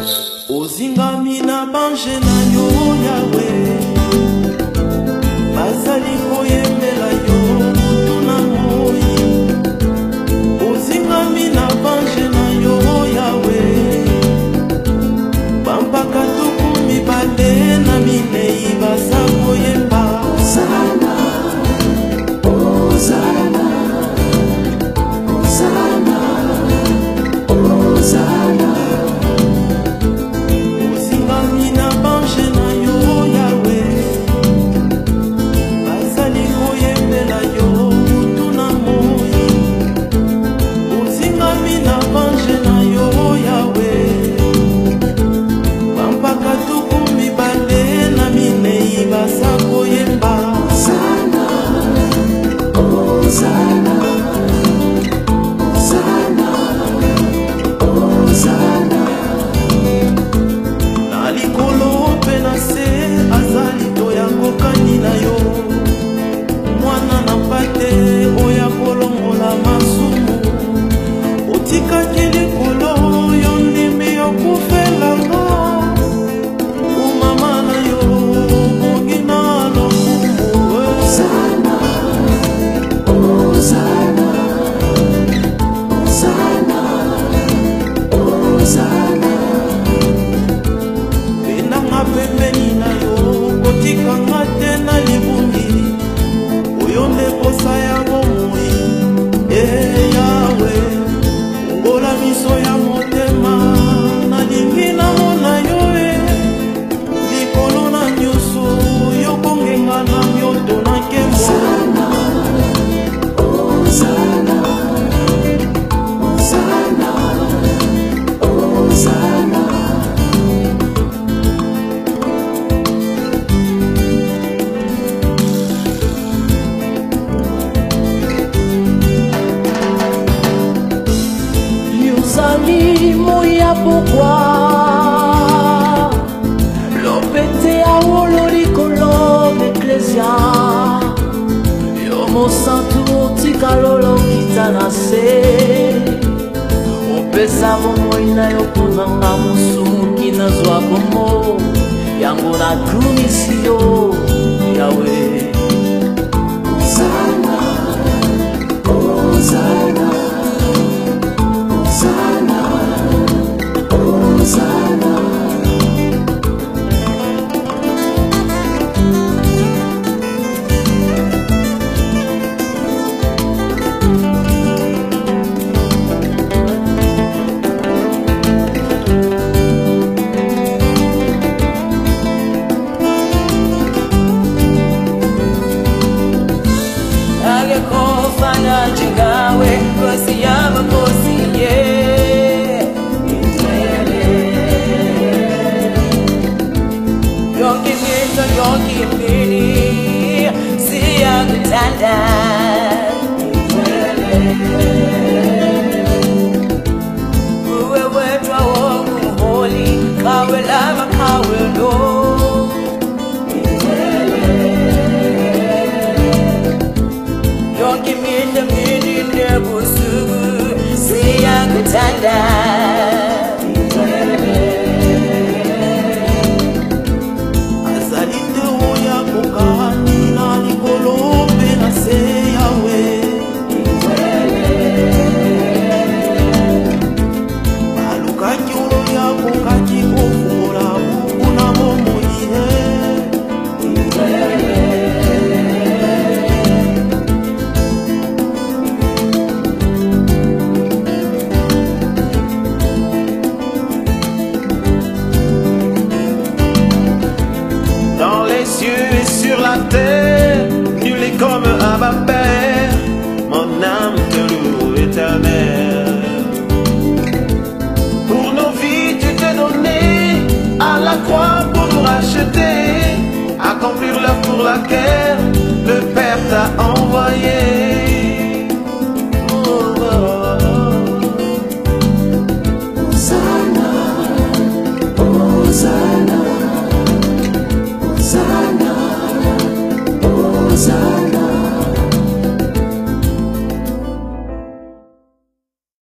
Ozingami na bange na yo Yahweh, bazali koyembela yo mutu na moi. Ozingami na bange na yo Yahweh, bampaka tuku mibale na minei baza koyemba Hosana, Hosana, Hosana, Hosana. Ozingami na bange na yo Yahweh, bazali koyembela yo mutu na moi. Ozingami na bange na yo Yahweh, bampaka tuku mibale na minei baza koyemba Hosana, Hosana, Hosana, Hosana. Na likolo pe na se azali to ya kokani na yo, mwana na mpate oya kolongola masumu. Otikaki likolo yo ndimi yokufelanga, umama na yo bongina lokumu. Hosana, Hosana, Hosana, Hosana. Benanga pembeni na yo kotikanga te na libungi, oyo nde posa ya bomoi. Yahweh, ongola miso ya motema, nalingi namona yo likolo na nyonso, yo kongenga na mioto na nkembo. Hosana, Hosana, Hosana, Hosana. Yuzali moya pourquoi l'opete a wolo likolo d'ecclesia, yo mosantu otikalolo kitana se, opesa bomoi na yo kunanga musuki na zwa bomo yango na kumisi yo Yahweh. Hosana, Hosana, Hosana, Hosana. Angekofana jingawe kosi yama kosi ye Yonki mito yonki mini siya kutanda Uwe wetwa wongu holi kawe lama kawe lo Yonki mito mini nebusugu siya kutanda